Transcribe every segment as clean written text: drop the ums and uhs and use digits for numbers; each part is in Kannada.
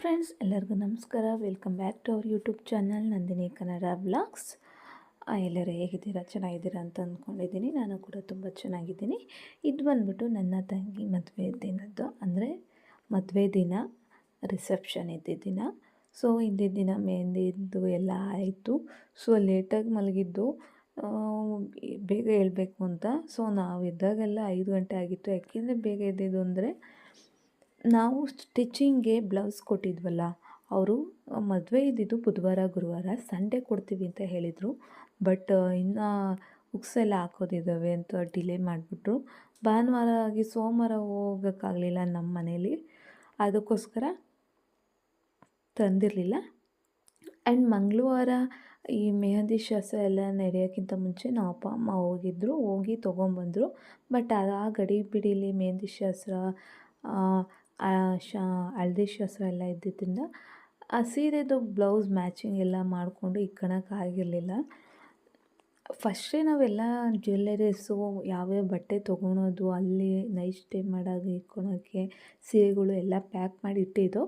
ಫ್ರೆಂಡ್ಸ್, ಎಲ್ಲರಿಗೂ ನಮಸ್ಕಾರ. Welcome back to our YouTube channel Nandini Kannada blogs. ಎಲ್ಲರೂ ಹೇಗಿದ್ದೀರಾ? ಚೆನ್ನಾಗಿದ್ದೀರಾ ಅಂತ ಅಂದ್ಕೊಂಡಿದ್ದೀನಿ. ನಾನು ಕೂಡ ತುಂಬ ಚೆನ್ನಾಗಿದ್ದೀನಿ. ಇದು ಬಂದ್ಬಿಟ್ಟು ನನ್ನ ತಂಗಿ ಮದುವೆ ದಿನದ್ದು, ಅಂದರೆ ಮದುವೆ ದಿನ, ರಿಸೆಪ್ಷನ್ ಇದ್ದಿದ್ದ ದಿನ. ಸೊ ಇಂದಿದ್ದ ದಿನ ಮೆಹಂದಿದ್ದು ಎಲ್ಲ ಆಯಿತು. ಸೊ ಲೇಟಾಗಿ ಮಲಗಿದ್ದು, ಬೇಗ ಹೇಳಬೇಕು ಅಂತ. ಸೊ ನಾವು ಇದ್ದಾಗೆಲ್ಲ 5 ಗಂಟೆ ಆಗಿತ್ತು. ಯಾಕೆಂದರೆ ಬೇಗ ಎದ್ದಿದ್ದು ಅಂದರೆ ನಾವು ಸ್ಟಿಚಿಂಗ್ಗೆ ಬ್ಲೌಸ್ ಕೊಟ್ಟಿದ್ವಲ್ಲ, ಅವರು ಮದುವೆ ಇದ್ದಿದ್ದು ಬುಧವಾರ ಗುರುವಾರ, ಸಂಡೇ ಕೊಡ್ತೀವಿ ಅಂತ ಹೇಳಿದರು. ಬಟ್ ಇನ್ನು ಹುಕ್ಸ್ ಎಲ್ಲ ಹಾಕೋದಿದ್ದಾವೆ ಅಂತ ಡಿಲೇ ಮಾಡಿಬಿಟ್ರು. ಭಾನುವಾರ ಆಗಿ ಸೋಮವಾರ ಹೋಗೋಕ್ಕಾಗಲಿಲ್ಲ ನಮ್ಮ ಮನೇಲಿ, ಅದಕ್ಕೋಸ್ಕರ ತಂದಿರಲಿಲ್ಲ. ಆ್ಯಂಡ್ ಮಂಗಳವಾರ ಈ ಮೆಹಂದಿ ಶಾಸ್ತ್ರ ಎಲ್ಲ ನಡೆಯೋಕ್ಕಿಂತ ಮುಂಚೆ ನಾವು ಅಪ್ಪ ಅಮ್ಮ ಹೋಗಿ ತೊಗೊಂಬಂದರು. ಬಟ್ ಆ ಗಡಿ ಬಿಡಿಲಿ ಮೆಹಂದಿ ಶಾಸ್ತ್ರ, ಹಳದಿ ಶಾಸ್ತ್ರ ಎಲ್ಲ ಇದ್ದಿದ್ದರಿಂದ ಆ ಸೀರೆದು ಬ್ಲೌಸ್ ಮ್ಯಾಚಿಂಗ್ ಎಲ್ಲ ಮಾಡಿಕೊಂಡು ಇಟ್ಕೊಳಕ್ಕಾಗಿರಲಿಲ್ಲ. ಫಸ್ಟೇ ನಾವೆಲ್ಲ ಜ್ಯುವೆಲ್ಲರೀಸು ಯಾವ್ಯಾವ ಬಟ್ಟೆ ತೊಗೊಳೋದು, ಅಲ್ಲಿ ನೈಟ್ ಸ್ಟೇ ಮಾಡೋದು, ಇಟ್ಕೊಳೋಕ್ಕೆ ಸೀರೆಗಳು ಎಲ್ಲ ಪ್ಯಾಕ್ ಮಾಡಿ ಇಟ್ಟಿದ್ದು.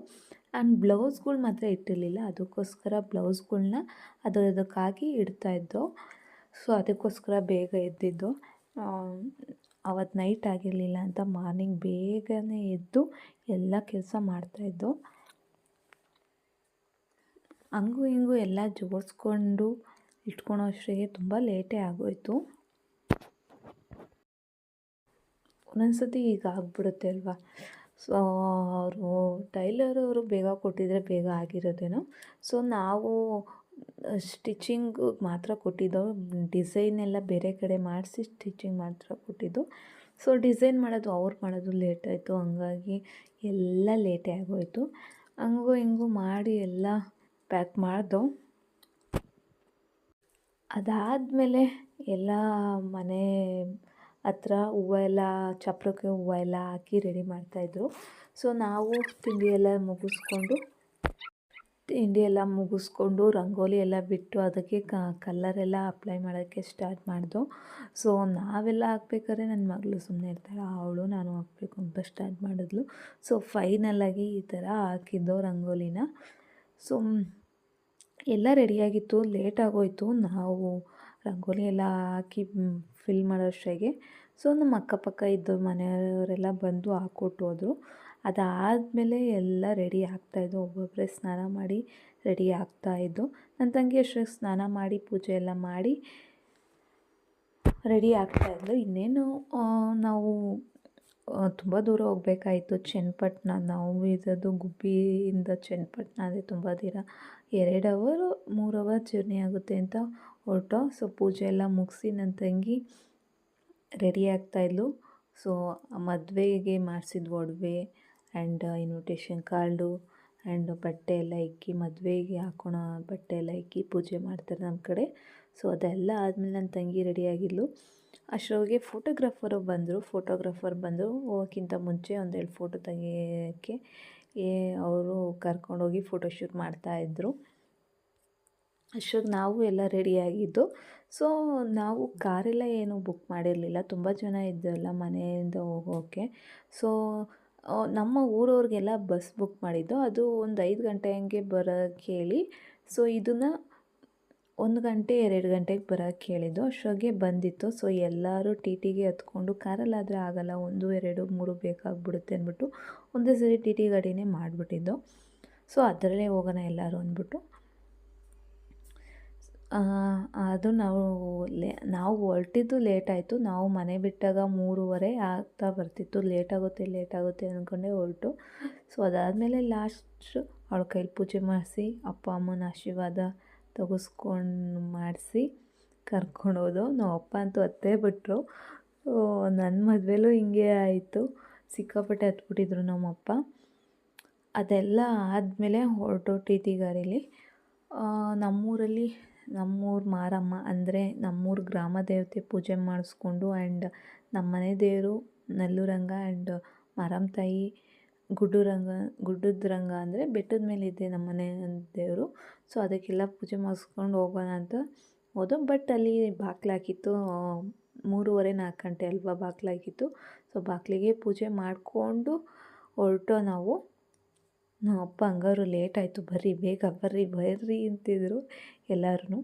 ಆ್ಯಂಡ್ ಬ್ಲೌಸ್ಗಳು ಮಾತ್ರ ಇಟ್ಟಿರಲಿಲ್ಲ. ಅದಕ್ಕೋಸ್ಕರ ಬ್ಲೌಸ್ಗಳ್ನ ಅದಕ್ಕಾಗಿ ಇಡ್ತಾಯಿದ್ದೋ. ಸೊ ಅದಕ್ಕೋಸ್ಕರ ಬೇಗ ಎದ್ದಿದ್ದು. ಅವತ್ತು ನೈಟ್ ಆಗಿರಲಿಲ್ಲ ಅಂತ ಮಾರ್ನಿಂಗ್ ಬೇಗನೆ ಎದ್ದು ಎಲ್ಲ ಕೆಲಸ ಮಾಡ್ತಾಯಿದ್ದೋ. ಹಂಗೂ ಹಿಂಗೂ ಎಲ್ಲ ಜೋಡಿಸ್ಕೊಂಡು ಇಟ್ಕೊಳೋ ಅಷ್ಟೊತ್ತಿಗೆ ತುಂಬ ಲೇಟೇ ಆಗೋಯಿತು. ಒಂದೊಂದ್ಸತಿ ಈಗ ಆಗ್ಬಿಡುತ್ತೆ ಅಲ್ವಾ. ಸೊ ಅವರು ಟೈಲರವರು ಬೇಗ ಕೊಟ್ಟಿದ್ರೆ ಬೇಗ ಆಗಿರೋದೇನೋ. ಸೊ ನಾವು ಸ್ಟಿಚಿಂಗ್ ಮಾತ್ರ ಕೊಟ್ಟಿದ್ದು, ಡಿಸೈನ್ ಎಲ್ಲ ಬೇರೆ ಕಡೆ ಮಾಡಿಸಿ ಸ್ಟಿಚಿಂಗ್ ಮಾತ್ರ ಕೊಟ್ಟಿದ್ದು. ಸೊ ಡಿಸೈನ್ ಮಾಡೋದು ಅವ್ರು ಮಾಡೋದು ಲೇಟಾಯಿತು, ಹಂಗಾಗಿ ಎಲ್ಲ ಲೇಟೇ ಆಗೋಯಿತು. ಹಂಗೂ ಹಿಂಗೂ ಮಾಡಿ ಎಲ್ಲ ಪ್ಯಾಕ್ ಮಾಡ್ದೋ. ಅದಾದಮೇಲೆ ಎಲ್ಲ ಮನೆ ಹತ್ರ ಹೂವು ಎಲ್ಲ, ಚಪ್ಪರಕ್ಕೆ ಹೂವು ಎಲ್ಲ ಹಾಕಿ ರೆಡಿ ಮಾಡ್ತಾಯಿದ್ರು. ಸೊ ನಾವು ತಿಂಡಿ ಎಲ್ಲ ಮುಗಿಸ್ಕೊಂಡು ರಂಗೋಲಿ ಎಲ್ಲ ಬಿಟ್ಟು ಅದಕ್ಕೆ ಕಲ್ಲರೆಲ್ಲ ಅಪ್ಲೈ ಮಾಡೋಕ್ಕೆ ಸ್ಟಾರ್ಟ್ ಮಾಡ್ದೋ. ಸೊ ನಾವೆಲ್ಲ ಹಾಕ್ಬೇಕಾದ್ರೆ ನನ್ನ ಮಗಳು ಸುಮ್ಮನೆ ಇರ್ತಾಳೆ, ಅವಳು ನಾನು ಹಾಕಬೇಕು ಅಂತ ಸ್ಟಾರ್ಟ್ ಮಾಡಿದ್ಲು. ಸೊ ಫೈನಲಾಗಿ ಈ ಥರ ಹಾಕಿದ್ದೋ ರಂಗೋಲಿನ. ಸೊ ಎಲ್ಲ ರೆಡಿಯಾಗಿತ್ತು, ಲೇಟಾಗೋಯಿತು. ನಾವು ರಂಗೋಲಿ ಎಲ್ಲ ಹಾಕಿ ಫಿಲ್ ಮಾಡೋ ಅಷ್ಟೊತ್ತಿಗೆ ಸೊ ನಮ್ಮ ಅಕ್ಕಪಕ್ಕ ಇದ್ದ ಮನೆಯವರೆಲ್ಲ ಬಂದು ಹಾಕ್ಕೊಟ್ಟು ಹೋದರು. ಅದಾದಮೇಲೆ ಎಲ್ಲ ರೆಡಿ ಆಗ್ತಾಯಿದ್ದು, ಒಬ್ಬೊಬ್ಬರೇ ಸ್ನಾನ ಮಾಡಿ ರೆಡಿ ಆಗ್ತಾಯಿದ್ದು. ನನ್ನ ತಂಗಿ ಅಷ್ಟೊತ್ತಿಗೆ ಸ್ನಾನ ಮಾಡಿ ಪೂಜೆ ಎಲ್ಲ ಮಾಡಿ ರೆಡಿ ಆಗ್ತಾಯಿದ್ಲು. ಇನ್ನೇನು ನಾವು ತುಂಬ ದೂರ ಹೋಗಬೇಕಾಯಿತು, ಚನ್ನಪಟ್ಟಣ. ನಾವು ಇರೋದು ಗುಬ್ಬಿಯಿಂದ ಚನ್ನಪಟ್ಟಣ ಅಂದರೆ ತುಂಬ ದೂರ, 2 ಅವರು 3 ಅವರ್ ಜರ್ನಿ ಆಗುತ್ತೆ ಅಂತ ಹೊರಟೋ. ಸೊ ಪೂಜೆ ಎಲ್ಲ ಮುಗಿಸಿ ನನ್ನ ತಂಗಿ ರೆಡಿ ಆಗ್ತಾಯಿದ್ಲು. ಸೊ ಮದುವೆಗೆ ಮಾಡಿಸಿದ ಒಡವೆ ಆ್ಯಂಡ್ ಇನ್ವಿಟೇಷನ್ ಕಾರ್ಡು ಆ್ಯಂಡ್ ಬಟ್ಟೆ ಎಲ್ಲ ಇಕ್ಕಿ, ಮದುವೆಗೆ ಹಾಕೋಣ ಬಟ್ಟೆ ಎಲ್ಲ ಇಕ್ಕಿ ಪೂಜೆ ಮಾಡ್ತಾರೆ ನಮ್ಮ ಕಡೆ. ಸೊ ಅದೆಲ್ಲ ಆದಮೇಲೆ ನನ್ನ ತಂಗಿ ರೆಡಿಯಾಗಿದ್ಲು. ಅಷ್ಟರೊಳಗೆ ಫೋಟೋಗ್ರಾಫರ್ ಬಂದರು. ಹೋಗೋಕ್ಕಿಂತ ಮುಂಚೆ 1-2 ಫೋಟೋ ತೆಗಿಯೋಕ್ಕೆ ಅವರು ಕರ್ಕೊಂಡೋಗಿ ಫೋಟೋಶೂಟ್ ಮಾಡ್ತಾಯಿದ್ರು. ಅಷ್ಟೊತ್ತಿಗೆ ನಾವು ಎಲ್ಲ ರೆಡಿಯಾಗಿದ್ದು. ಸೊ ನಾವು ಕಾರೆಲ್ಲ ಏನೂ ಬುಕ್ ಮಾಡಿರಲಿಲ್ಲ, ತುಂಬ ಜನ ಇದ್ದಲ್ಲ ಮನೆಯಿಂದ ಹೋಗೋಕ್ಕೆ. ಸೊ ನಮ್ಮ ಊರವ್ರಿಗೆಲ್ಲ ಬಸ್ ಬುಕ್ ಮಾಡಿದ್ದು. ಅದು ಒಂದು 5 ಗಂಟೆ ಹಂಗೆ ಬರೋಕ್ಕೆ ಹೇಳಿ, ಸೊ ಇದನ್ನು 1 ಗಂಟೆ 2 ಗಂಟೆಗೆ ಬರೋಕ್ಕೆ ಹೇಳಿದ್ದು. ಅಷ್ಟೊತ್ತಿಗೆ ಬಂದಿತ್ತು. ಸೊ ಎಲ್ಲರೂ ಟಿ ಟಿಗೆ ಹತ್ಕೊಂಡು, ಕಾರಲ್ಲಾದರೆ ಆಗೋಲ್ಲ, 1, 2, 3 ಬೇಕಾಗ್ಬಿಡುತ್ತೆ ಅಂದ್ಬಿಟ್ಟು ಒಂದೇ ಸರಿ ಟಿ ಟಿ ಗಾಡಿನೇ ಮಾಡಿಬಿಟ್ಟಿದ್ದು. ಸೊ ಅದರಲ್ಲೇ ಹೋಗೋಣ ಎಲ್ಲರೂ ಅಂದ್ಬಿಟ್ಟು ಅದು ನಾವು ಹೊರಟಿದ್ದು ಲೇಟಾಯಿತು. ನಾವು ಮನೆ ಬಿಟ್ಟಾಗ 3:30 ಆಗ್ತಾ ಬರ್ತಿತ್ತು. ಲೇಟಾಗುತ್ತೆ ಅಂದ್ಕೊಂಡೆ ಹೊರಟು. ಸೊ ಅದಾದಮೇಲೆ ಲಾಸ್ಟ್ ಅವಳ ಕೈಲಿ ಪೂಜೆ ಮಾಡಿಸಿ, ಅಪ್ಪ ಅಮ್ಮನ ಆಶೀರ್ವಾದ ತೆಗೆಸ್ಕೊಂಡು ಮಾಡಿಸಿ ಕರ್ಕೊಂಡೋದು. ನಮ್ಮ ಅಪ್ಪ ಅಂತೂ ಹತ್ತೇ ಬಿಟ್ಟರು. ನನ್ನ ಮದುವೆಲೂ ಹಿಂಗೆ ಆಯಿತು, ಸಿಕ್ಕಾಪಟ್ಟೆ ಹತ್ಬಿಟ್ಟಿದ್ರು ನಮ್ಮಪ್ಪ. ಅದೆಲ್ಲ ಆದಮೇಲೆ ಹೊರಟು ಟಿ ಟಿ ಗಾಡೀಲಿ. ನಮ್ಮೂರು ಮಾರಮ್ಮ, ಅಂದರೆ ನಮ್ಮೂರು ಗ್ರಾಮ ದೇವತೆ ಪೂಜೆ ಮಾಡಿಸ್ಕೊಂಡು, ಆ್ಯಂಡ್ ನಮ್ಮ ಮನೆ ದೇವರು ನಲ್ಲುರಂಗ ಆ್ಯಂಡ್ ಮಾರಮ್ಮ ತಾಯಿ ಗುಡ್ಡದ ರಂಗ ಅಂದರೆ ಬೆಟ್ಟದ ಮೇಲಿದೆ ನಮ್ಮ ಮನೆ ದೇವರು. ಸೊ ಅದಕ್ಕೆಲ್ಲ ಪೂಜೆ ಮಾಡಿಸ್ಕೊಂಡು ಹೋಗೋಣ ಅಂತ ಹೋದೋ. ಬಟ್ ಅಲ್ಲಿ ಬಾಗಿಲಾಕಿತ್ತು, 3:30-4 ಗಂಟೆ ಅಲ್ವಾ ಬಾಗಿಲಾಕಿತ್ತು. ಸೊ ಬಾಗಿಲಿಗೆ ಪೂಜೆ ಮಾಡಿಕೊಂಡು ಹೊರಟೋ ನಾವು. ನಮ್ಮ ಅಪ್ಪ ಹಂಗಾದ್ರು ಲೇಟ್ ಆಯಿತು ಬರ್ರಿ ಬೇಗ ಬರ್ರಿ ಬರ್ರಿ ಅಂತಿದ್ರು ಎಲ್ಲರೂ.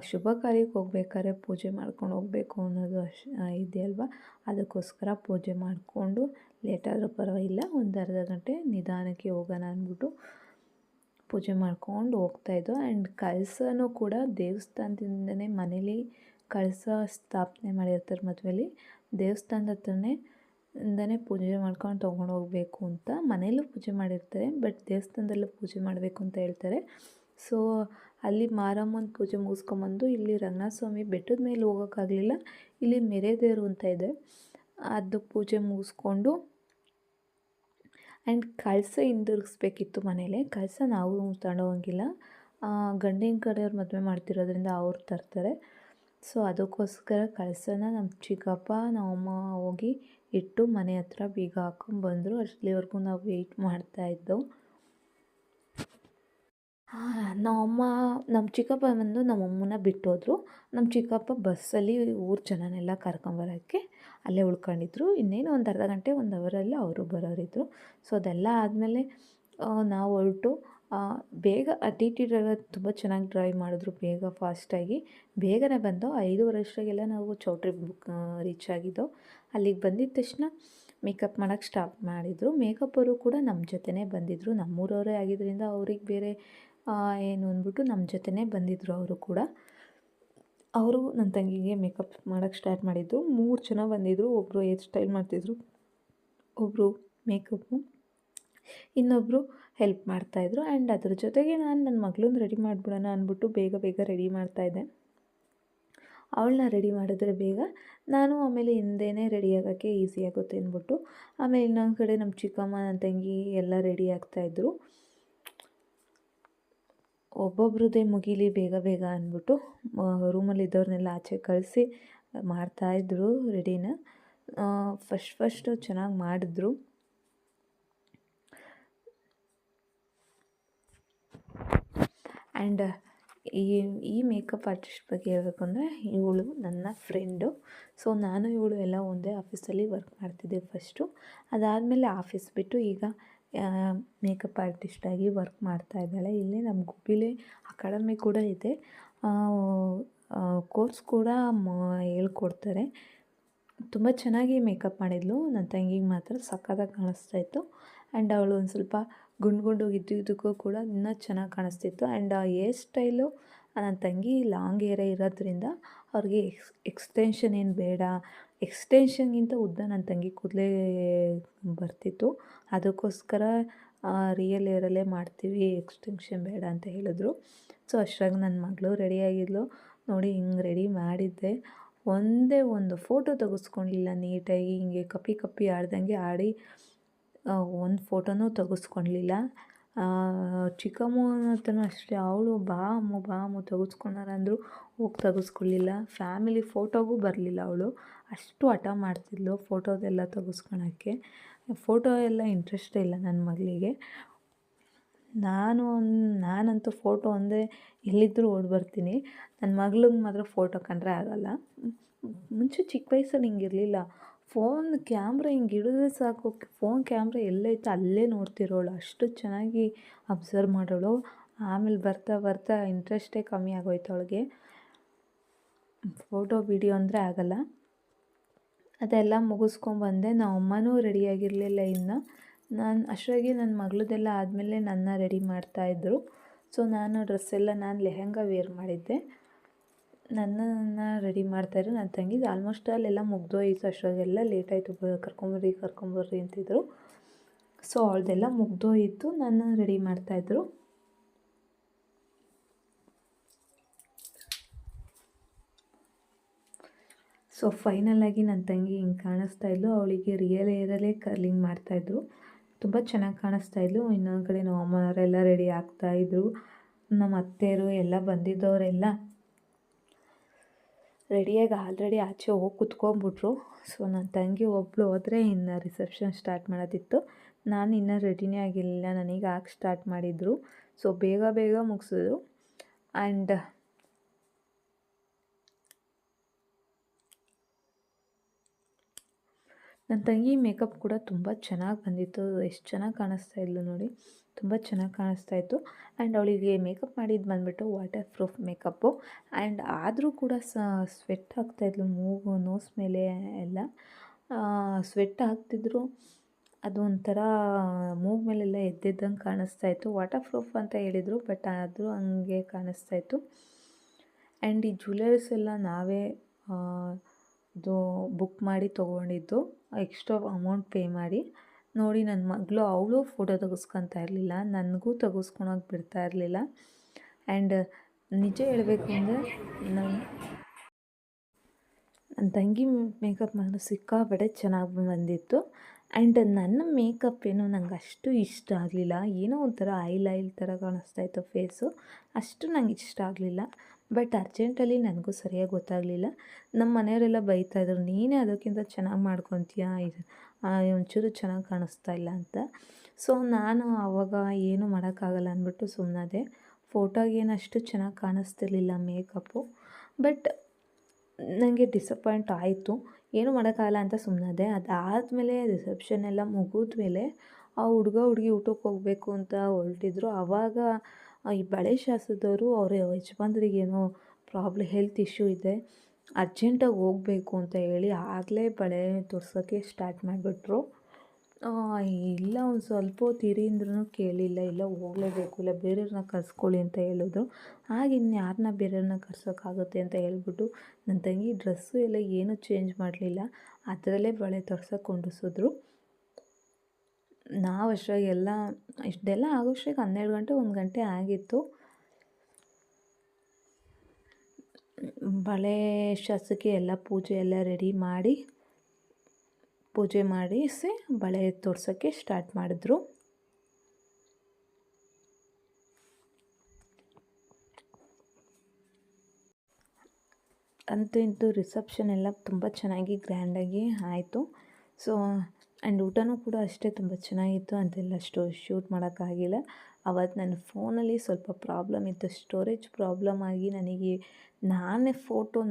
ಶುಭ ಕಾರ್ಯಕ್ಕೆ ಹೋಗ್ಬೇಕಾದ್ರೆ ಪೂಜೆ ಮಾಡ್ಕೊಂಡು ಹೋಗಬೇಕು ಅನ್ನೋದು ಇದೆಯಲ್ವ, ಅದಕ್ಕೋಸ್ಕರ ಪೂಜೆ ಮಾಡಿಕೊಂಡು ಲೇಟಾದರೂ ಪರವಾಗಿಲ್ಲ ಒಂದು ಅರ್ಧ ಗಂಟೆ ನಿಧಾನಕ್ಕೆ ಹೋಗೋಣ ಅಂದ್ಬಿಟ್ಟು ಪೂಜೆ ಮಾಡ್ಕೊಂಡು ಹೋಗ್ತಾಯಿದ್ದೋ. ಆ್ಯಂಡ್ ಕಳಸನೂ ಕೂಡ ದೇವಸ್ಥಾನದಿಂದನೇ ಮನೇಲಿ ಕಳಸ ಸ್ಥಾಪನೆ ಮಾಡಿರ್ತಾರೆ ಮದುವೆಯಲ್ಲಿ, ದೇವಸ್ಥಾನದ ಹತ್ರನೇ ಇಂದನೇ ಪೂಜೆ ಮಾಡ್ಕೊಂಡು ತೊಗೊಂಡು ಹೋಗಬೇಕು ಅಂತ. ಮನೆಯಲ್ಲೂ ಪೂಜೆ ಮಾಡಿರ್ತಾರೆ, ಬಟ್ ದೇವಸ್ಥಾನದಲ್ಲೂ ಪೂಜೆ ಮಾಡಬೇಕು ಅಂತ ಹೇಳ್ತಾರೆ. ಸೊ ಅಲ್ಲಿ ಮಾರಮ್ಮನ ಪೂಜೆ ಮುಗಿಸ್ಕೊಂಬಂದು ಇಲ್ಲಿ ರಂಗನಾಥ ಸ್ವಾಮಿ ಬೆಟ್ಟದ ಮೇಲೆ ಹೋಗೋಕ್ಕಾಗಲಿಲ್ಲ, ಇಲ್ಲಿ ಮೆರೆದೇರು ಅಂತ ಇದೆ, ಅದು ಪೂಜೆ ಮುಗಿಸ್ಕೊಂಡು ಆ್ಯಂಡ್ ಕಳಸ ಹಿಂದಿರುಗಿಸ್ಬೇಕಿತ್ತು ಮನೇಲೆ. ಕಳಸ ನಾವು ತಗೊಂಡೋಗಂಗಿಲ್ಲ, ಗಂಡಿನ ಕಡೆಯವ್ರು ಮದುವೆ ಮಾಡ್ತಿರೋದ್ರಿಂದ ಅವ್ರು ತರ್ತಾರೆ. ಸೊ ಅದಕ್ಕೋಸ್ಕರ ಕಳಸನ ನಮ್ಮ ಚಿಕ್ಕಪ್ಪ ನಮ್ಮಮ್ಮ ಹೋಗಿ ಇಟ್ಟು ಮನೆ ಹತ್ರ ಬೀಗ ಹಾಕ್ಕೊಂಬಂದರು. ಅಷ್ಟಲಿವರೆಗೂ ನಾವು ವೆಯ್ಟ್ ಮಾಡ್ತಾಯಿದ್ದೋ. ನಮ್ಮಮ್ಮ ನಮ್ಮ ಚಿಕ್ಕಪ್ಪ ಬಂದು ನಮ್ಮಮ್ಮನ ಬಿಟ್ಟೋದ್ರು. ನಮ್ಮ ಚಿಕ್ಕಪ್ಪ ಬಸ್ಸಲ್ಲಿ ಊರ ಜನನೆಲ್ಲ ಕರ್ಕೊಂಬರೋಕ್ಕೆ ಅಲ್ಲೇ ಉಳ್ಕೊಂಡಿದ್ರು. ಇನ್ನೇನು ಒಂದು ಅರ್ಧ ಗಂಟೆ 1 ಅವರಲ್ಲಿ ಅವರು ಬರೋರಿದ್ದರು. ಸೊ ಅದೆಲ್ಲ ಆದಮೇಲೆ ನಾವು ಹೊರಟು ಬೇಗ ಟಿ ಟಿ ಡ್ರೈವರ್ ತುಂಬ ಚೆನ್ನಾಗಿ ಡ್ರೈವ್ ಮಾಡಿದ್ರು, ಬೇಗ ಫಾಸ್ಟಾಗಿ ಬೇಗನೆ ಬಂದು 5:30 ಅಷ್ಟರಾಗೆಲ್ಲ ನಾವು ಚೌಟ್ರಿ ರೀಚ್ ಆಗಿದ್ದೋ. ಅಲ್ಲಿಗೆ ಬಂದಿದ್ದ ತಕ್ಷಣ ಮೇಕಪ್ ಮಾಡೋಕ್ಕೆ ಸ್ಟಾರ್ಟ್ ಮಾಡಿದರು. ಮೇಕಪ್ಪರು ಕೂಡ ನಮ್ಮ ಜೊತೆನೇ ಬಂದಿದ್ದರು, ನಮ್ಮೂರವರೇ ಆಗಿದ್ದರಿಂದ ಅವ್ರಿಗೆ ಬೇರೆ ಏನು ಅಂದ್ಬಿಟ್ಟು ನಮ್ಮ ಜೊತೆನೇ ಬಂದಿದ್ದರು ಅವರು ಕೂಡ. ಅವರು ನನ್ನ ತಂಗಿಗೆ ಮೇಕಪ್ ಮಾಡೋಕ್ಕೆ ಸ್ಟಾರ್ಟ್ ಮಾಡಿದ್ದು. 3 ಜನ ಬಂದಿದ್ದರು. ಒಬ್ಬರು ಹೇರ್ ಸ್ಟೈಲ್ ಮಾಡ್ತಿದ್ರು, ಒಬ್ಬರು ಮೇಕಪ್ಪು, ಇನ್ನೊಬ್ಬರು ಹೆಲ್ಪ್ ಮಾಡ್ತಾಯಿದ್ರು. ಆ್ಯಂಡ್ ಅದ್ರ ಜೊತೆಗೆ ನಾನು ನನ್ನ ಮಗಳನ್ನ ರೆಡಿ ಮಾಡಿಬಿಡೋಣ ಅಂದ್ಬಿಟ್ಟು ಬೇಗ ಬೇಗ ರೆಡಿ ಮಾಡ್ತಾಯಿದ್ದೆ. ಅವಳನ್ನ ರೆಡಿ ಮಾಡಿದ್ರೆ ಬೇಗ ನಾನು ಆಮೇಲೆ ಹಿಂದೆನೇ ರೆಡಿ ಆಗೋಕ್ಕೆ ಈಸಿ ಆಗುತ್ತೆ ಅಂದ್ಬಿಟ್ಟು, ಆಮೇಲೆ ಇನ್ನೊಂದು ಕಡೆ ನಮ್ಮ ಚಿಕ್ಕಮ್ಮ ನನ್ನ ತಂಗಿ ಎಲ್ಲ ರೆಡಿ ಆಗ್ತಾಯಿದ್ರು. ಒಬ್ಬೊಬ್ರದ್ದೇ ಮುಗೀಲಿ ಬೇಗ ಬೇಗ ಅಂದ್ಬಿಟ್ಟು ರೂಮಲ್ಲಿದ್ದವ್ರನ್ನೆಲ್ಲ ಆಚೆ ಕಳಿಸಿ ಮಾಡ್ತಾಯಿದ್ರು ರೆಡಿನ. ಫಸ್ಟು ಚೆನ್ನಾಗಿ ಮಾಡಿದ್ರು. ಆ್ಯಂಡ್ ಈ ಮೇಕಪ್ ಆರ್ಟಿಸ್ಟ್ ಬಗ್ಗೆ ಹೇಳಬೇಕು ಅಂದರೆ, ಇವಳು ನನ್ನ ಫ್ರೆಂಡು. ಸೊ ನಾನು ಇವಳು ಎಲ್ಲ ಒಂದೇ ಆಫೀಸಲ್ಲಿ ವರ್ಕ್ ಮಾಡ್ತಿದ್ದೆ ಫಸ್ಟು. ಅದಾದಮೇಲೆ ಆಫೀಸ್ ಬಿಟ್ಟು ಈಗ ಮೇಕಪ್ ಆರ್ಟಿಸ್ಟಾಗಿ ವರ್ಕ್ ಮಾಡ್ತಾಯಿದ್ದಾಳೆ. ಇಲ್ಲೇ ನಮ್ಮ ಗುಬ್ಬಿಲೇ ಅಕಾಡೆಮಿ ಕೂಡ ಇದೆ, ಕೋರ್ಸ್ ಕೂಡ ಹೇಳ್ಕೊಡ್ತಾರೆ. ತುಂಬ ಚೆನ್ನಾಗಿ ಮೇಕಪ್ ಮಾಡಿದ್ಲು. ನನ್ನ ತಂಗಿಗೆ ಮಾತ್ರ ಸಕ್ಕತ್ತಾಗಿ ಕಾಣಿಸ್ತಾಯಿತ್ತು. ಆ್ಯಂಡ್ ಅವಳು ಒಂದು ಸ್ವಲ್ಪ ಗುಂಡು ಇದ್ದಿದ್ದಕ್ಕೂ ಕೂಡ ಇನ್ನೂ ಚೆನ್ನಾಗಿ ಕಾಣಿಸ್ತಿತ್ತು. ಆ್ಯಂಡ್ ಆ ಹೇರ್ ಸ್ಟೈಲು ನನ್ನ ತಂಗಿ ಲಾಂಗ್ ಹೇರೇ ಇರೋದ್ರಿಂದ ಅವ್ರಿಗೆ ಎಕ್ಸ್ಟೆನ್ಷನ್ ಏನು ಬೇಡ, ಎಕ್ಸ್ಟೆನ್ಷನ್ಗಿಂತ ಉದ್ದ ನನ್ನ ತಂಗಿ ಕೂದಲೇ ಬರ್ತಿತ್ತು. ಅದಕ್ಕೋಸ್ಕರ ರಿಯಲ್ ಹೇರಲ್ಲೇ ಮಾಡ್ತೀವಿ, ಎಕ್ಸ್ಟೆನ್ಷನ್ ಬೇಡ ಅಂತ ಹೇಳಿದ್ರು. ಸೊ ಅಷ್ಟರಾಗಿ ನನ್ನ ಮಗಳು ರೆಡಿಯಾಗಿದ್ಲು. ನೋಡಿ ಹಿಂಗೆ ರೆಡಿ ಮಾಡಿದ್ದೆ, ಒಂದೇ ಒಂದು ಫೋಟೋ ತೆಗೆಸ್ಕೊಂಡಿಲ್ಲ ನೀಟಾಗಿ. ಹಿಂಗೆ ಕಪ್ಪಿ ಆಡ್ದಂಗೆ ಆಡಿ ಒಂದು ಫೋಟೋನೂ ತೆಗೆಸ್ಕೊಳ್ಲಿಲ್ಲ. ಚಿಕ್ಕಮ್ಮನ ಹತ್ರನೂ ಅಷ್ಟೇ, ಅವಳು ಬಾ ಅಮ್ಮು ತೆಗೆಸ್ಕೊಳೋಣ ಅಂದರು, ಹೋಗಿ ತೆಗೆಸ್ಕೊಳ್ಳಿಲ್ಲ. ಫ್ಯಾಮಿಲಿ ಫೋಟೋಗೂ ಬರಲಿಲ್ಲ ಅವಳು, ಅಷ್ಟು ಹಠ ಮಾಡ್ತಿದ್ಲು ಫೋಟೋದೆಲ್ಲ ತೆಗೆಸ್ಕೊಳಕ್ಕೆ. ಫೋಟೋ ಎಲ್ಲ ಇಂಟ್ರೆಸ್ಟೇ ಇಲ್ಲ ನನ್ನ ಮಗಳಿಗೆ. ನಾನಂತೂ ಫೋಟೋ ಅಂದರೆ ಎಲ್ಲಿದ್ದರೂ ಓಡಿ ಬರ್ತೀನಿ. ನನ್ನ ಮಗಳಿಗೆ ಮಾತ್ರ ಫೋಟೋ ಕಂಡ್ರೆ ಆಗೋಲ್ಲ. ಮುಂಚೆ ಚಿಕ್ಕ ವಯಸ್ಸಲ್ಲಿ ಹಿಂಗಿರಲಿಲ್ಲ, ಫೋನ್ ಕ್ಯಾಮ್ರಾ ಹಿಂಗೆ ಹಿಡಿದ್ರೆ ಸಾಕು, ಫೋನ್ ಕ್ಯಾಮ್ರಾ ಎಲ್ಲೈತೆ ಅಲ್ಲೇ ನೋಡ್ತಿರೋಳು, ಅಷ್ಟು ಚೆನ್ನಾಗಿ ಅಬ್ಸರ್ವ್ ಮಾಡೋಳು. ಆಮೇಲೆ ಬರ್ತಾ ಇಂಟ್ರೆಸ್ಟೇ ಕಮ್ಮಿ ಆಗೋಯ್ತು ಅವಳಿಗೆ, ಫೋಟೋ ವಿಡಿಯೋ ಅಂದರೆ ಆಗೋಲ್ಲ. ಅದೆಲ್ಲ ಮುಗಿಸ್ಕೊಂಬಂದೆ. ನಮ್ಮ ಅಮ್ಮನೂ ರೆಡಿಯಾಗಿರಲಿಲ್ಲ ಇನ್ನು. ನಾನು ಅಷ್ಟರಾಗೆ ನನ್ನ ಮಗಳದೆಲ್ಲ ಆದಮೇಲೆ ನನ್ನ ರೆಡಿ ಮಾಡ್ತಾಯಿದ್ರು. ಸೊ ನಾನು ಡ್ರೆಸ್ಸೆಲ್ಲ ಲೆಹೆಂಗಾ ವೇರ್ ಮಾಡಿದ್ದೆ, ನನ್ನನ್ನು ರೆಡಿ ಮಾಡ್ತಾಯಿದ್ರು. ನನ್ನ ತಂಗಿದು ಆಲ್ಮೋಸ್ಟ್ ಅಲ್ಲೆಲ್ಲ ಮುಗ್ದೋಯಿತು. ಅಷ್ಟರಾಗೆಲ್ಲ ಲೇಟಾಯಿತು, ಕರ್ಕೊಂಬರ್ರಿ ಅಂತಿದ್ರು. ಸೊ ಅವಳದೆಲ್ಲ ಮುಗ್ದೋಯಿತು, ನನ್ನ ರೆಡಿ ಮಾಡ್ತಾಯಿದ್ರು. ಸೊ ಫೈನಲಾಗಿ ನನ್ನ ತಂಗಿ ಹಿಂಗೆ ಕಾಣಿಸ್ತಾಯಿದ್ಲು. ಅವಳಿಗೆ ರಿಯಲ್ ಹೇರಲ್ಲೇ ಕರ್ಲಿಂಗ್ ಮಾಡ್ತಾಯಿದ್ರು, ತುಂಬ ಚೆನ್ನಾಗಿ ಕಾಣಿಸ್ತಾಯಿದ್ಲು. ಇನ್ನೊಂದು ಕಡೆ ನಮ್ಮ ಅಮ್ಮವರೆಲ್ಲ ರೆಡಿ ಆಗ್ತಾಯಿದ್ರು. ನಮ್ಮ ಅತ್ತೆಯರು ಎಲ್ಲ ಬಂದಿದ್ದವರೆಲ್ಲ ರೆಡಿಯಾಗಿ ಆಲ್ರೆಡಿ ಆಚೆ ಹೋಗಿ ಕುತ್ಕೊಂಡ್ಬಿಟ್ರು. ಸೊ ನನ್ನ ತಂಗಿ ಒಬ್ಬಳು ಹೋದರೆ ಇನ್ನು ರಿಸೆಪ್ಷನ್ ಸ್ಟಾರ್ಟ್ ಮಾಡೋದಿತ್ತು. ನಾನು ಇನ್ನೂ ರೆಡಿನೇ ಆಗಿರಲಿಲ್ಲ, ನನಗೆ ಆಗಿ ಸ್ಟಾರ್ಟ್ ಮಾಡಿದರು. ಸೊ ಬೇಗ ಮುಗಿಸಿದ್ರು. ಆ್ಯಂಡ್ ನನ್ನ ತಂಗಿ ಮೇಕಪ್ ಕೂಡ ತುಂಬ ಚೆನ್ನಾಗಿ ಬಂದಿತ್ತು. ಎಷ್ಟು ಚೆನ್ನಾಗಿ ಕಾಣಿಸ್ತಾ ಇದ್ಲು ನೋಡಿ, ತುಂಬ ಚೆನ್ನಾಗಿ ಕಾಣಿಸ್ತಾ ಇತ್ತು. ಆ್ಯಂಡ್ ಅವಳಿಗೆ ಮೇಕಪ್ ಮಾಡಿದ್ದು ಬಂದುಬಿಟ್ಟು ವಾಟರ್ ಪ್ರೂಫ್ ಮೇಕಪ್ಪು. ಆ್ಯಂಡ್ ಆದರೂ ಕೂಡ ಸ್ವೆಟ್ ಆಗ್ತಾಯಿದ್ಲು, ಮೂಗು ನೋಸ್ ಮೇಲೆ ಎಲ್ಲ ಸ್ವೆಟ್ ಆಗ್ತಿದ್ರು. ಅದು ಒಂಥರ ಮೂಗು ಮೇಲೆಲ್ಲ ಎದ್ದೆದ್ದಂಗೆ ಕಾಣಿಸ್ತಾ ಇತ್ತು. ವಾಟರ್ ಪ್ರೂಫ್ ಅಂತ ಹೇಳಿದರು, ಬಟ್ ಆದರೂ ಹಂಗೆ ಕಾಣಿಸ್ತಾ ಇತ್ತು. ಆ್ಯಂಡ್ ಈ ಜ್ಯುವೆಲರೀಸ್ ಎಲ್ಲ ನಾವೇ ಇದು ಬುಕ್ ಮಾಡಿ ತೊಗೊಂಡಿದ್ದು, ಎಕ್ಸ್ಟ್ರಾ ಅಮೌಂಟ್ ಪೇ ಮಾಡಿ. ನೋಡಿ ನನ್ನ ಮಗಳು ಅವಳು ಫೋಟೋ ತೆಗೆಸ್ಕೊತಾ ಇರಲಿಲ್ಲ, ನನಗೂ ತೆಗೆಸ್ಕೊಳಕ್ಕೆ ಬಿಡ್ತಾ ಇರಲಿಲ್ಲ. ಆ್ಯಂಡ್ ನಿಜ ಹೇಳಬೇಕು ಅಂದರೆ ನನ್ನ ತಂಗಿ ಮೇಕಪ್ ಮಾತ್ರ ಸಿಕ್ಕಾಪಟ್ಟೆ ಚೆನ್ನಾಗಿ ಬಂದಿತ್ತು. ಆ್ಯಂಡ್ ನನ್ನ ಮೇಕಪ್ ಏನು ನಂಗೆ ಅಷ್ಟು ಇಷ್ಟ ಆಗಲಿಲ್ಲ. ಏನೋ ಒಂಥರ ಆಯಿಲ್ ಥರ ಕಾಣಿಸ್ತಾ ಇತ್ತು ಫೇಸು, ಅಷ್ಟು ನಂಗೆ ಇಷ್ಟ ಆಗಲಿಲ್ಲ. ಬಟ್ ಅರ್ಜೆಂಟಲ್ಲಿ ನನಗೂ ಸರಿಯಾಗಿ ಗೊತ್ತಾಗಲಿಲ್ಲ. ನಮ್ಮ ಮನೆಯವರೆಲ್ಲ ಬೈತಾಯಿದ್ರು, ನೀನೇ ಅದಕ್ಕಿಂತ ಚೆನ್ನಾಗಿ ಮಾಡ್ಕೊತೀಯ, ಇದು ಒಂಚೂರು ಚೆನ್ನಾಗಿ ಕಾಣಿಸ್ತಾ ಇಲ್ಲ ಅಂತ. ಸೊ ನಾನು ಆವಾಗ ಏನೂ ಮಾಡೋಕ್ಕಾಗಲ್ಲ ಅಂದ್ಬಿಟ್ಟು ಸುಮ್ಮನಾದೆ. ಫೋಟೋಗೇನು ಅಷ್ಟು ಚೆನ್ನಾಗಿ ಕಾಣಿಸ್ತಿರ್ಲಿಲ್ಲ ಮೇಕಪ್ಪು, ಬಟ್ ನನಗೆ ಡಿಸಪಾಯಿಂಟ್ ಆಯಿತು. ಏನು ಮಾಡೋಕ್ಕಾಗಲ್ಲ ಅಂತ ಸುಮ್ಮನಾದೆ. ಅದಾದಮೇಲೆ ರಿಸೆಪ್ಷನ್ ಎಲ್ಲ ಮುಗಿದ್ಮೇಲೆ ಆ ಹುಡುಗ ಹುಡುಗಿ ಊಟಕ್ಕೆ ಹೋಗಬೇಕು ಅಂತ ಹೊರಟಿದ್ರು. ಆವಾಗ ಈ ಬಳೆ ಶಾಸ್ತ್ರದವರು ಅವ್ರ ಯಜಮಾನ್ರಿಗೇನೋ ಹೆಲ್ತ್ ಇಶ್ಯೂ ಇದೆ, ಅರ್ಜೆಂಟಾಗಿ ಹೋಗಬೇಕು ಅಂತ ಹೇಳಿ ಆಗಲೇ ಬಳೆ ತೋರ್ಸೋಕ್ಕೆ ಸ್ಟಾರ್ಟ್ ಮಾಡಿಬಿಟ್ರು. ಇಲ್ಲ ಒಂದು ಸ್ವಲ್ಪ ಹೊತ್ತು ಇರಿ ಅಂದ್ರೂ ಕೇಳಿಲ್ಲ, ಇಲ್ಲ ಹೋಗಲೇಬೇಕು, ಇಲ್ಲ ಬೇರೆಯವ್ರನ್ನ ಕರ್ಸ್ಕೊಳ್ಳಿ ಅಂತ ಹೇಳಿದ್ರು. ಆಗ ಇನ್ಯಾರನ್ನ ಬೇರೆಯವ್ರನ್ನ ಕರ್ಸೋಕ್ಕಾಗುತ್ತೆ ಅಂತ ಹೇಳ್ಬಿಟ್ಟು ನನ್ನ ತಂಗಿ ಡ್ರೆಸ್ಸು ಎಲ್ಲ ಏನೂ ಚೇಂಜ್ ಮಾಡಲಿಲ್ಲ, ಅದರಲ್ಲೇ ಬಳೆ ತೋರ್ಸೋಕೆ ಕೊಂಡಿಸಿದ್ರು. ನಾವು ಅಷ್ಟರಾಗೆಲ್ಲ ಇಷ್ಟೆಲ್ಲ ಆಗೋಷ್ಟಿಗೆ 12 ಗಂಟೆ 1 ಗಂಟೆ ಆಗಿತ್ತು. ಬಳೆ ಶಾಸ್ತ್ರಕ್ಕೆ ಎಲ್ಲ ಪೂಜೆ ಎಲ್ಲ ರೆಡಿ ಮಾಡಿ, ಪೂಜೆ ಮಾಡಿಸಿ ಬಳೆ ತೋರ್ಸೋಕ್ಕೆ ಸ್ಟಾರ್ಟ್ ಮಾಡಿದ್ರು. ಅಂತೂ ಇಂತೂ ರಿಸೆಪ್ಷನ್ ಎಲ್ಲ ತುಂಬ ಚೆನ್ನಾಗಿ ಗ್ರ್ಯಾಂಡಾಗಿ ಆಯಿತು. ಸೊ ಆ್ಯಂಡ್ ಊಟನೂ ಕೂಡ ಅಷ್ಟೇ ತುಂಬ ಚೆನ್ನಾಗಿತ್ತು. ಅದೆಲ್ಲ ಶೂಟ್ ಮಾಡೋಕ್ಕಾಗಿಲ್ಲ. ಅವತ್ತು ನನ್ನ ಫೋನಲ್ಲಿ ಸ್ವಲ್ಪ ಪ್ರಾಬ್ಲಮ್ ಇತ್ತು, ಸ್ಟೋರೇಜ್ ಪ್ರಾಬ್ಲಮ್ ಆಗಿ ನನಗೆ ನಾನೇ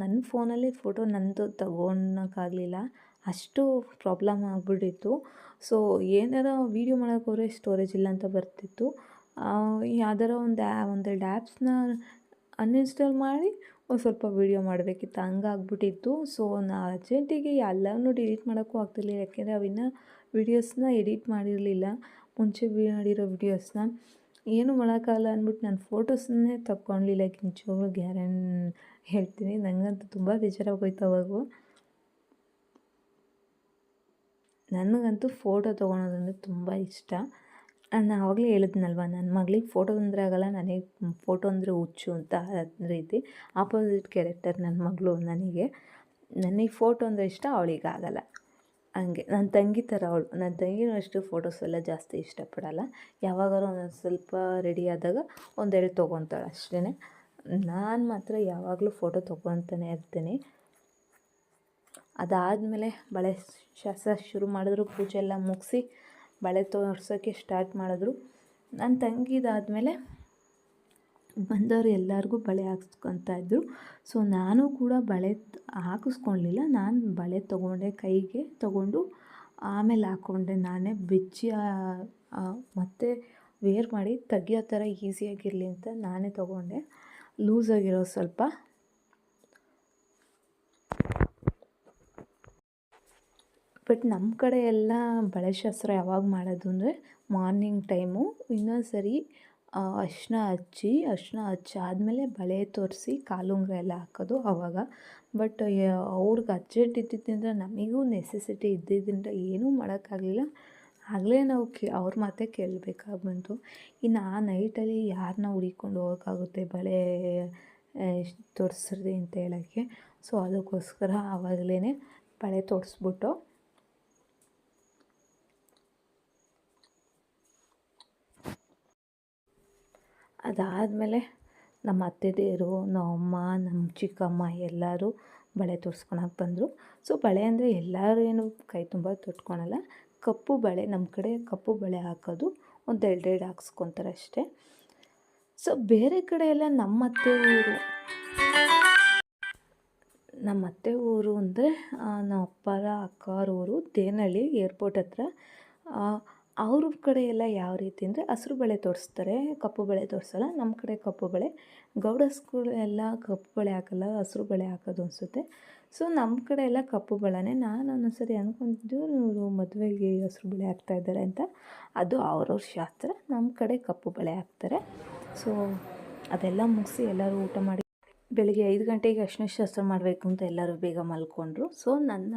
ನನ್ನ ಫೋನಲ್ಲಿ ಫೋಟೋ ನಂದು ತಗೊಳಕ್ಕಾಗಲಿಲ್ಲ, ಅಷ್ಟು ಪ್ರಾಬ್ಲಮ್ ಆಗಿಬಿಟ್ಟಿತ್ತು. ಸೊ ಏನಾರ ವೀಡಿಯೋ ಮಾಡೋಕ್ಕೆ ಹೋದರೆ ಸ್ಟೋರೇಜ್ ಇಲ್ಲ ಅಂತ ಬರ್ತಿತ್ತು. ಯಾವ್ದಾರ ಒಂದೆರಡು ಆ್ಯಪ್ಸ್ನ ಅನ್ಇನ್ಸ್ಟಾಲ್ ಮಾಡಿ ಒಂದು ಸ್ವಲ್ಪ ವೀಡಿಯೋ ಮಾಡಬೇಕಿತ್ತು, ಹಂಗಾಗ್ಬಿಟ್ಟಿತ್ತು. ಸೊ ನಾನು ಅರ್ಜೆಂಟಿಗೆ ಎಲ್ಲವನ್ನೂ ಡಿಲೀಟ್ ಮಾಡೋಕ್ಕೂ ಆಗ್ತಿರ್ಲಿಲ್ಲ, ಯಾಕೆಂದರೆ ಅವಿನ್ನೂ ವೀಡಿಯೋಸ್ನ ಎಡಿಟ್ ಮಾಡಿರಲಿಲ್ಲ, ಮುಂಚೆ ಮಾಡಿರೋ ವೀಡಿಯೋಸ್ನ. ಏನು ಮಾಡೋಕ್ಕಾಗಲ್ಲ ಅಂದ್ಬಿಟ್ಟು ನಾನು ಫೋಟೋಸನ್ನೇ ತಗೊಳ್ಲಿಲ್ಲ. ನಿಜವಾಗ್ಲೂ ಹೇಳ್ತೀನಿ, ನನಗಂತೂ ತುಂಬ ಬೇಜಾರಾಗೋಯ್ತು ಅವಾಗ. ನನಗಂತೂ ಫೋಟೋ ತೊಗೊಳೋದಂದರೆ ತುಂಬ ಇಷ್ಟ. ನಾನು ಆವಾಗಲೇ ಹೇಳಿದ್ನಲ್ವ, ನನ್ನ ಮಗಳಿಗೆ ಫೋಟೋ ಅಂದರೆ ಆಗೋಲ್ಲ, ನನಗೆ ಫೋಟೋ ಅಂದರೆ ಹುಚ್ಚು ಅಂತ. ಅದೇ ರೀತಿ ಆಪೋಸಿಟ್ ಕ್ಯಾರೆಕ್ಟರ್ ನನ್ನ ಮಗಳು. ನನಗೆ ಫೋಟೋ ಅಂದರೆ ಇಷ್ಟ, ಅವಳಿಗೆ ಆಗೋಲ್ಲ. ಹಂಗೆ ನನ್ನ ತಂಗಿ ಥರ ಅವಳು. ನನ್ನ ತಂಗಿನೂ ಅಷ್ಟು ಫೋಟೋಸ್ ಎಲ್ಲ ಜಾಸ್ತಿ ಇಷ್ಟಪಡೋಲ್ಲ. ಯಾವಾಗಾರು ಒಂದೊಂದು ಸ್ವಲ್ಪ ರೆಡಿ ಆದಾಗ ಒಂದೆರಡು ತೊಗೊತಾಳೆ ಅಷ್ಟೇ. ನಾನು ಮಾತ್ರ ಯಾವಾಗಲೂ ಫೋಟೋ ತೊಗೊತಾನೆ ಇರ್ತೀನಿ. ಅದಾದಮೇಲೆ ಬಳೆ ಶಾಸ್ತ್ರ ಶುರು ಮಾಡಿದ್ರು, ಪೂಜೆ ಎಲ್ಲ ಮುಗಿಸಿ ಬಳೆ ತೋರ್ಸೋಕ್ಕೆ ಸ್ಟಾರ್ಟ್ ಮಾಡಿದ್ರು. ನನ್ನ ತಂಗಿದಾದಮೇಲೆ ಬಂದವರು ಎಲ್ಲರಿಗೂ ಬಳೆ ಹಾಕ್ಸ್ಕೊತಾ. ಸೊ ನಾನು ಕೂಡ ಬಳೆ ಹಾಕಿಸ್ಕೊಳ್ಲಿಲ್ಲ, ನಾನು ಬಳೆ ತೊಗೊಂಡೆ, ಕೈಗೆ ತೊಗೊಂಡು ಆಮೇಲೆ ಹಾಕ್ಕೊಂಡೆ. ನಾನೇ ಬಿಚ್ಚಿ ಮತ್ತು ವೇರ್ ಮಾಡಿ ತೆಗಿಯೋ ಥರ ಈಸಿಯಾಗಿರಲಿ ಅಂತ ನಾನೇ ತೊಗೊಂಡೆ, ಲೂಸಾಗಿರೋ ಸ್ವಲ್ಪ. ಬಟ್ ನಮ್ಮ ಕಡೆ ಎಲ್ಲ ಬಳೆ ಶಾಸ್ತ್ರ ಯಾವಾಗ ಮಾಡೋದು ಅಂದರೆ ಮಾರ್ನಿಂಗ್ ಟೈಮು. ಇನ್ನೊಂದು ಸರಿ ಅರಿಶಿನ ಹಚ್ಚಾದಮೇಲೆ ಬಳೆ ತೋರಿಸಿ ಕಾಲುಂಗುರ ಎಲ್ಲ ಹಾಕೋದು ಆವಾಗ. ಬಟ್ ಅವ್ರಿಗೆ ಅರ್ಜೆಂಟ್ ಇದ್ದಿದ್ದರಿಂದ, ನಮಗೂ ನೆಸೆಸಿಟಿ ಇದ್ದಿದ್ದರಿಂದ ಏನೂ ಮಾಡೋಕ್ಕಾಗಲಿಲ್ಲ. ಆಗಲೇ ನಾವು ಅವ್ರ ಮಾತೇ ಕೇಳಬೇಕಾಗಿ ಬಂತು. ಇನ್ನು ಆ ನೈಟಲ್ಲಿ ಯಾರನ್ನ ಹುಡುಕೊಂಡು ಹೋಗೋಕ್ಕಾಗುತ್ತೆ ಬಳೆ ತೋರಿಸ್ರಿ ಅಂತ ಹೇಳೋಕ್ಕೆ. ಸೊ ಅದಕ್ಕೋಸ್ಕರ ಆವಾಗಲೇ ಬಳೆ ತೋರಿಸ್ಬಿಟ್ಟು ಅದಾದಮೇಲೆ ನಮ್ಮ ಅತ್ತೆದೇರು, ನಮ್ಮಮ್ಮ, ನಮ್ಮ ಚಿಕ್ಕಮ್ಮ ಎಲ್ಲರೂ ಬಳೆ ತೋರಿಸ್ಕೊಳಕ್ಕೆ ಬಂದರು. ಸೊ ಬಳೆ ಅಂದರೆ ಎಲ್ಲರೂ ಏನು ಕೈ ತುಂಬ ತೊಟ್ಕೊಳಲ್ಲ, ಕಪ್ಪು ಬಳೆ, ನಮ್ಮ ಕಡೆ ಕಪ್ಪು ಬಳೆ ಹಾಕೋದು, ಒಂದು ಎರಡೆರಡು ಹಾಕ್ಸ್ಕೊತಾರೆ ಅಷ್ಟೇ. ಸೊ ಬೇರೆ ಕಡೆ ಎಲ್ಲ ನಮ್ಮ ಅತ್ತೆಯವರು ನಮ್ಮ ಅತ್ತೆ ಊರು ಅಂದರೆ ನಮ್ಮ ಅಪ್ಪರ ಅಕ್ಕಾವ್ರ ಊರು ದೇವನಹಳ್ಳಿ ಏರ್ಪೋರ್ಟ್ ಹತ್ರ. ಅವ್ರ ಕಡೆ ಎಲ್ಲ ಯಾವ ರೀತಿ ಅಂದರೆ ಹಸ್ರು ಬಳೆ ತೊಡಿಸ್ತಾರೆ, ಕಪ್ಪು ಬಳೆ ತೊಡಿಸಲ್ಲ. ನಮ್ಮ ಕಡೆ ಕಪ್ಪು ಬಳೆ, ಗೌಡಸ್ಗಳು ಎಲ್ಲ ಕಪ್ಪು ಬಳೆ ಹಾಕಲ್ಲ, ಹಸ್ರು ಬಳೆ ಹಾಕೋದು ಅನಿಸುತ್ತೆ. ಸೊ ನಮ್ಮ ಕಡೆ ಎಲ್ಲ ಕಪ್ಪು ಬಳೆನೇ. ನಾನು ಒಂದೊಂದು ಸರಿ ಅಂದ್ಕೊಂಡಿದ್ದು ಇವರು ಮದುವೆಗೆ ಹಸ್ರು ಬಳೆ ಹಾಕ್ತಾಯಿದ್ದಾರೆ ಅಂತ. ಅದು ಅವ್ರವ್ರ ಶಾಸ್ತ್ರ. ನಮ್ಮ ಕಡೆ ಕಪ್ಪು ಬಳೆ ಹಾಕ್ತಾರೆ. ಸೊ ಅದೆಲ್ಲ ಮುಗಿಸಿ ಎಲ್ಲರೂ ಊಟ ಮಾಡಿ ಬೆಳಗ್ಗೆ 5 ಗಂಟೆಗೆ ಅರಿಶಿನ ಶಾಸ್ತ್ರ ಮಾಡಬೇಕು ಅಂತ ಎಲ್ಲರೂ ಬೇಗ ಮಲ್ಕೊಂಡ್ರು. ಸೊ ನನ್ನ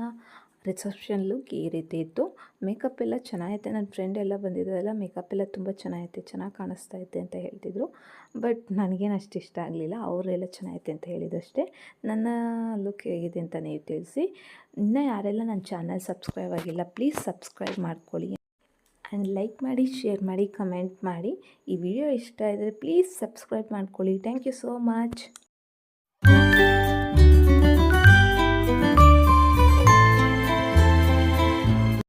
ರಿಸೆಪ್ಷನ್ ಲುಕ್ ಈ ರೀತಿ ಇತ್ತು. ಮೇಕಪ್ ಎಲ್ಲ ಚೆನ್ನಾಗೈತೆ. ನನ್ನ ಫ್ರೆಂಡ್ ಎಲ್ಲ ಬಂದಿದ್ದೆಲ್ಲ ಮೇಕಪ್ ಎಲ್ಲ ತುಂಬ ಚೆನ್ನಾಗೈತೆ, ಚೆನ್ನಾಗಿ ಕಾಣಿಸ್ತಾ ಐತೆ ಅಂತ ಹೇಳ್ತಿದ್ರು. ಬಟ್ ನನಗೇನು ಅಷ್ಟು ಇಷ್ಟ ಆಗಲಿಲ್ಲ. ಅವರೆಲ್ಲ ಚೆನ್ನಾಗೈತೆ ಅಂತ ಹೇಳಿದಷ್ಟೇ. ನನ್ನ ಲುಕ್ ಹೇಗಿದೆ ಅಂತ ನೀವು ತಿಳಿಸಿ. ಇನ್ನೂ ಯಾರೆಲ್ಲ ನನ್ನ ಚಾನಲ್ ಸಬ್ಸ್ಕ್ರೈಬ್ ಆಗಿಲ್ಲ, ಪ್ಲೀಸ್ ಸಬ್ಸ್ಕ್ರೈಬ್ ಮಾಡ್ಕೊಳ್ಳಿ ಆ್ಯಂಡ್ ಲೈಕ್ ಮಾಡಿ, ಶೇರ್ ಮಾಡಿ, ಕಮೆಂಟ್ ಮಾಡಿ. ಈ ವಿಡಿಯೋ ಇಷ್ಟ ಇದ್ದರೆ ಪ್ಲೀಸ್ ಸಬ್ಸ್ಕ್ರೈಬ್ ಮಾಡ್ಕೊಳ್ಳಿ. Thank you so much.